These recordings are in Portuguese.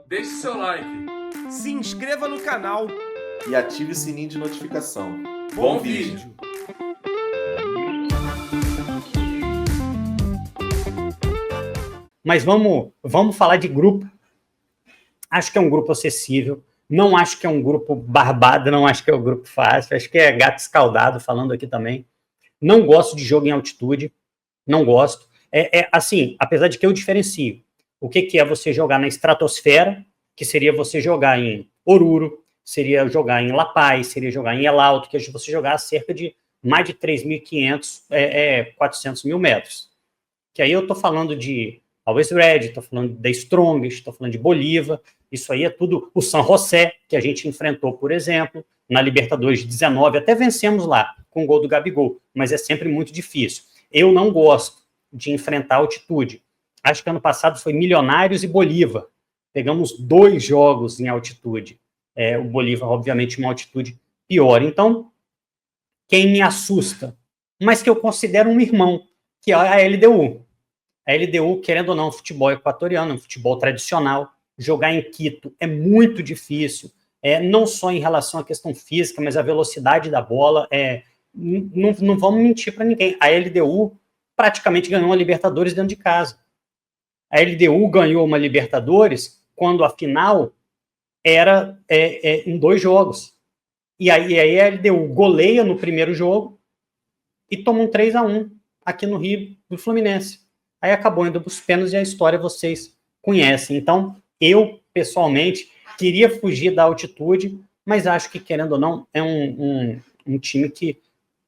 deixe seu like, se inscreva no canal e ative o sininho de notificação. Bom vídeo! Mas vamos falar de grupo. Acho que é um grupo acessível. Não acho que é um grupo barbado, não acho que é um grupo fácil. Acho que é gato escaldado, falando aqui também. Não gosto de jogo em altitude. Não gosto. Assim, apesar de que eu diferencio. O que é você jogar na estratosfera, que seria você jogar em Oruro, seria jogar em La Paz, seria jogar em El Alto, que é você jogar a cerca de mais de 3.500, 400 mil metros. Que aí eu estou falando de Always Red, estou falando da Strongest, estou falando de Bolívar. Isso aí é tudo o San José, que a gente enfrentou, por exemplo, na Libertadores de 19, até vencemos lá, com o gol do Gabigol, mas é sempre muito difícil. Eu não gosto de enfrentar altitude. Acho que ano passado foi Milionários e Bolívar. Pegamos 2 jogos em altitude. O Bolívar, obviamente, uma altitude pior. Então, quem me assusta, mas que eu considero um irmão, que é a LDU. A LDU, querendo ou não, futebol equatoriano, um futebol tradicional. Jogar em Quito é muito difícil, não só em relação à questão física, mas a velocidade da bola. Não vamos mentir para ninguém. A LDU praticamente ganhou uma Libertadores dentro de casa. A LDU ganhou uma Libertadores quando a final era em 2 jogos. E aí a LDU goleia no primeiro jogo e toma um 3-1 aqui no Rio do Fluminense. Aí acabou indo para os pênaltis e a história vocês conhecem. Então, eu, pessoalmente, queria fugir da altitude, mas acho que, querendo ou não, é um time que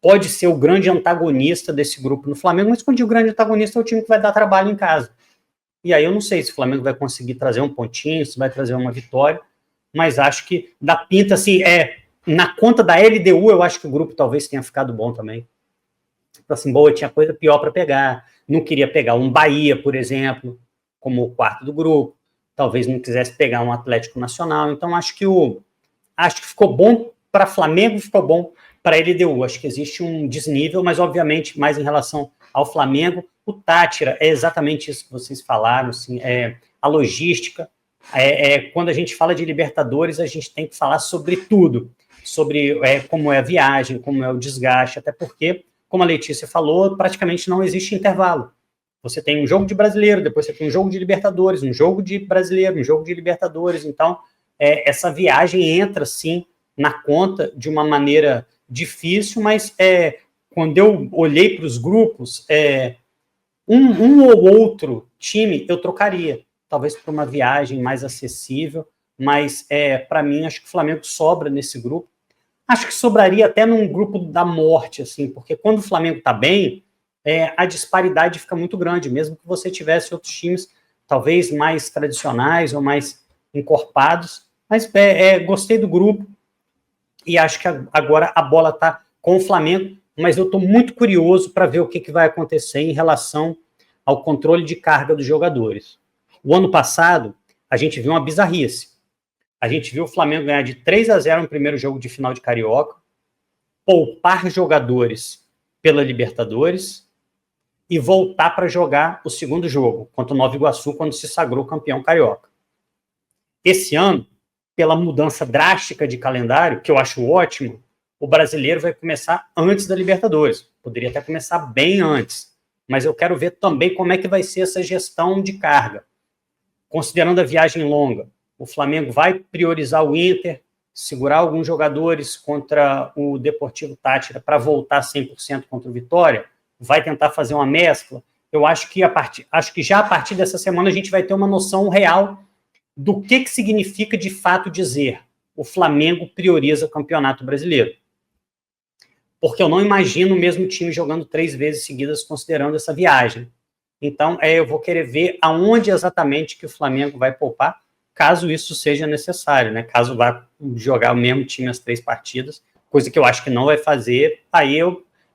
pode ser o grande antagonista desse grupo no Flamengo, mas quando digo grande antagonista é o time que vai dar trabalho em casa. E aí eu não sei se o Flamengo vai conseguir trazer um pontinho, se vai trazer uma vitória, mas acho que dá pinta, assim, na conta da LDU, eu acho que o grupo talvez tenha ficado bom também. Assim, boa, tinha coisa pior para pegar. Não queria pegar um Bahia, por exemplo, como o quarto do grupo. Talvez não quisesse pegar um Atlético Nacional. Então, acho que ficou bom para Flamengo, ficou bom para a LDU. Acho que existe um desnível, mas, obviamente, mais em relação ao Flamengo. O Táchira é exatamente isso que vocês falaram, assim, a logística. Quando a gente fala de Libertadores, a gente tem que falar sobre tudo, sobre como é a viagem, como é o desgaste, até porque, como a Letícia falou, praticamente não existe intervalo. Você tem um jogo de brasileiro, depois você tem um jogo de Libertadores, um jogo de brasileiro, um jogo de Libertadores. Então, essa viagem entra, sim, na conta de uma maneira difícil, mas quando eu olhei para os grupos, um ou outro time eu trocaria, talvez por uma viagem mais acessível, mas para mim, acho que o Flamengo sobra nesse grupo. Acho que sobraria até num grupo da morte, assim, porque quando o Flamengo está bem, a disparidade fica muito grande, mesmo que você tivesse outros times, talvez mais tradicionais ou mais encorpados, mas gostei do grupo e acho que agora a bola está com o Flamengo, mas eu estou muito curioso para ver o que vai acontecer em relação ao controle de carga dos jogadores. O ano passado, a gente viu uma bizarrice. A gente viu o Flamengo ganhar de 3-0 no primeiro jogo de final de Carioca, poupar jogadores pela Libertadores e voltar para jogar o segundo jogo contra o Nova Iguaçu, quando se sagrou campeão carioca. Esse ano, pela mudança drástica de calendário, que eu acho ótimo, o brasileiro vai começar antes da Libertadores. Poderia até começar bem antes, mas eu quero ver também como é que vai ser essa gestão de carga. Considerando a viagem longa, o Flamengo vai priorizar o Inter, segurar alguns jogadores contra o Deportivo Táchira para voltar 100% contra o Vitória, vai tentar fazer uma mescla. Eu acho que já a partir dessa semana a gente vai ter uma noção real do que significa de fato dizer o Flamengo prioriza o Campeonato Brasileiro. Porque eu não imagino o mesmo time jogando 3 vezes seguidas considerando essa viagem. Então, eu vou querer ver aonde exatamente que o Flamengo vai poupar, caso isso seja necessário, né? Caso vá jogar o mesmo time as 3 partidas, coisa que eu acho que não vai fazer, aí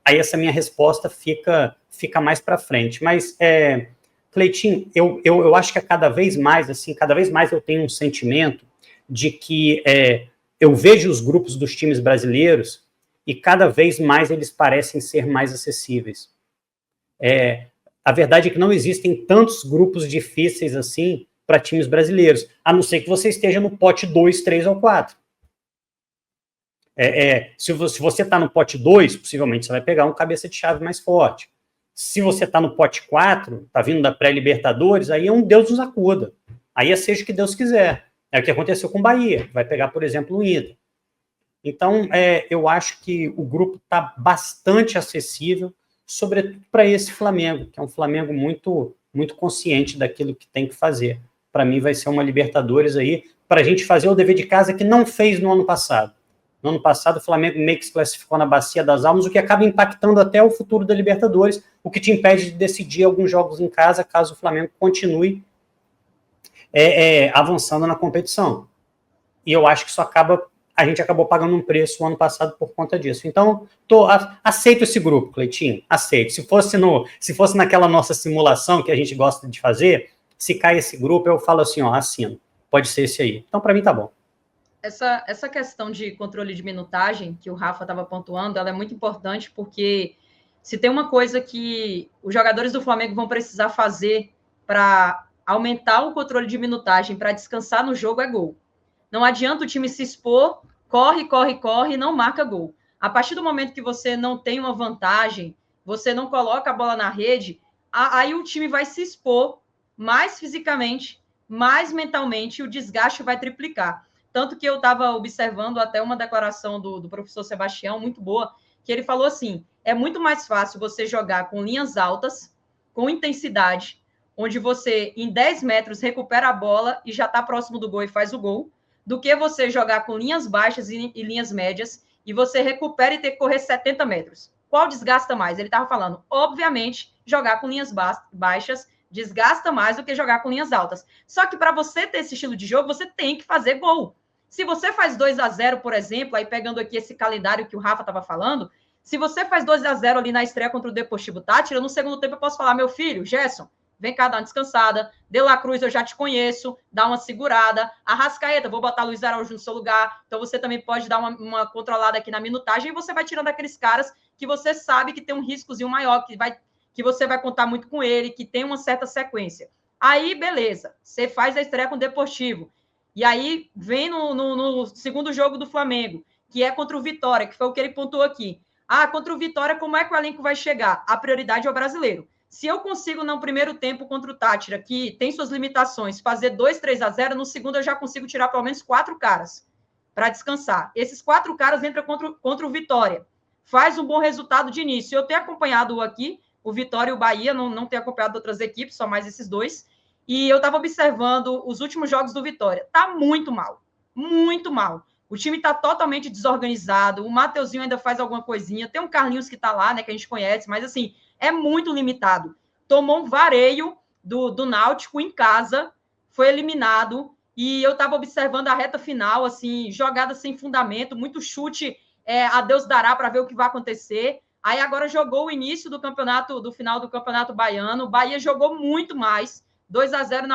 essa minha resposta fica mais para frente. Mas, Cleitinho, eu acho que cada vez mais eu tenho um sentimento de que eu vejo os grupos dos times brasileiros e cada vez mais eles parecem ser mais acessíveis. A verdade é que não existem tantos grupos difíceis assim para times brasileiros, a não ser que você esteja no pote 2, 3 ou 4. Se você está no pote 2, possivelmente você vai pegar um cabeça de chave mais forte. Se você está no pote 4, está vindo da pré-Libertadores, aí é um Deus nos acuda. Aí é seja o que Deus quiser. É o que aconteceu com o Bahia, vai pegar, por exemplo, o Inter. Então, eu acho que o grupo está bastante acessível, sobretudo para esse Flamengo, que é um Flamengo muito, muito consciente daquilo que tem que fazer. Para mim, vai ser uma Libertadores aí, para a gente fazer o dever de casa que não fez no ano passado. No ano passado, o Flamengo meio que se classificou na Bacia das Almas, o que acaba impactando até o futuro da Libertadores, o que te impede de decidir alguns jogos em casa, caso o Flamengo continue avançando na competição. E eu acho que a gente acabou pagando um preço no ano passado por conta disso. Então, aceito esse grupo, Cleitinho, aceito. Se fosse naquela nossa simulação que a gente gosta de fazer, se cai esse grupo, eu falo assim, assino, pode ser esse aí. Então, para mim, tá bom. Essa questão de controle de minutagem que o Rafa estava pontuando, ela é muito importante porque se tem uma coisa que os jogadores do Flamengo vão precisar fazer para aumentar o controle de minutagem, para descansar no jogo, é gol. Não adianta o time se expor, corre, não marca gol. A partir do momento que você não tem uma vantagem, você não coloca a bola na rede, aí o time vai se expor mais fisicamente, mais mentalmente, e o desgaste vai triplicar. Tanto que eu estava observando até uma declaração do professor Sebastião, muito boa, que ele falou assim, é muito mais fácil você jogar com linhas altas, com intensidade, onde você, em 10 metros, recupera a bola e já está próximo do gol e faz o gol, do que você jogar com linhas baixas e linhas médias e você recupera e ter que correr 70 metros. Qual desgasta mais? Ele estava falando, obviamente, jogar com linhas baixas desgasta mais do que jogar com linhas altas. Só que para você ter esse estilo de jogo, você tem que fazer gol. Se você faz 2-0, por exemplo, aí pegando aqui esse calendário que o Rafa estava falando, se você faz 2-0 ali na estreia contra o Deportivo Táchira, no segundo tempo eu posso falar, meu filho, Gerson, vem cá dar uma descansada, De La Cruz eu já te conheço, dá uma segurada, Arrascaeta, vou botar Luiz Araújo no seu lugar, então você também pode dar uma controlada aqui na minutagem e você vai tirando aqueles caras que você sabe que tem um riscozinho maior, que você vai contar muito com ele, que tem uma certa sequência. Aí, beleza, você faz a estreia com o Deportivo, e aí vem no segundo jogo do Flamengo, que é contra o Vitória, que foi o que ele pontuou aqui. Contra o Vitória, como é que o elenco vai chegar? A prioridade é o brasileiro. Se eu consigo, no primeiro tempo, contra o Táchira, que tem suas limitações, fazer 2-3-0, no segundo eu já consigo tirar pelo menos 4 caras para descansar. Esses 4 caras entram contra o Vitória. Faz um bom resultado de início. Eu tenho acompanhado aqui o Vitória e o Bahia, não tenho acompanhado outras equipes, só mais esses dois. E eu estava observando os últimos jogos do Vitória. Tá muito mal. Muito mal. O time está totalmente desorganizado. O Mateuzinho ainda faz alguma coisinha. Tem um Carlinhos que está lá, né, que a gente conhece, mas assim, é muito limitado. Tomou um vareio do Náutico em casa, foi eliminado. E eu estava observando a reta final, assim, jogada sem fundamento, muito chute, a Deus dará para ver o que vai acontecer. Aí agora jogou o início do campeonato, do final do Campeonato Baiano. O Bahia jogou muito mais. 2-0,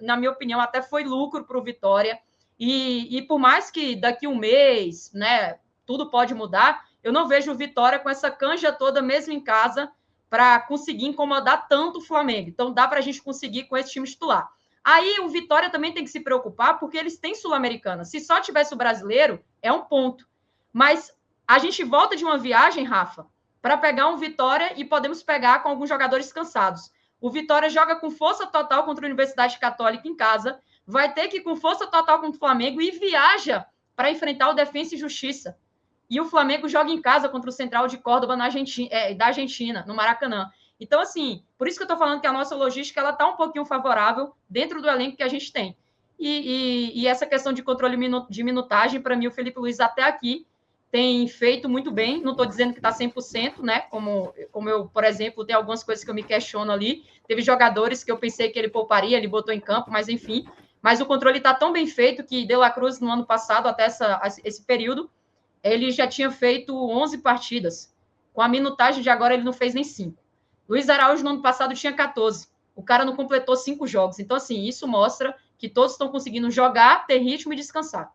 na minha opinião, até foi lucro para o Vitória. E por mais que daqui um mês, né, tudo pode mudar, eu não vejo o Vitória com essa canja toda, mesmo em casa, para conseguir incomodar tanto o Flamengo. Então, dá para a gente conseguir com esse time titular. Aí, o Vitória também tem que se preocupar, porque eles têm Sul-Americana. Se só tivesse o brasileiro, é um ponto. Mas a gente volta de uma viagem, Rafa, para pegar um Vitória e podemos pegar com alguns jogadores cansados. O Vitória joga com força total contra a Universidade Católica em casa, vai ter que ir com força total contra o Flamengo e viaja para enfrentar o Defensa e Justiça. E o Flamengo joga em casa contra o Central de Córdoba da Argentina, no Maracanã. Então, assim, por isso que eu estou falando que a nossa logística está um pouquinho favorável dentro do elenco que a gente tem. E essa questão de controle de minutagem, para mim, o Felipe Luiz até aqui tem feito muito bem. Não estou dizendo que está 100%, né? Como eu, por exemplo, tem algumas coisas que eu me questiono ali. Teve jogadores que eu pensei que ele pouparia, ele botou em campo, mas enfim. Mas o controle está tão bem feito que De La Cruz, no ano passado, até esse período, ele já tinha feito 11 partidas. Com a minutagem de agora, ele não fez nem 5. Luiz Araújo, no ano passado, tinha 14. O cara não completou 5 jogos. Então, assim, isso mostra que todos estão conseguindo jogar, ter ritmo e descansar.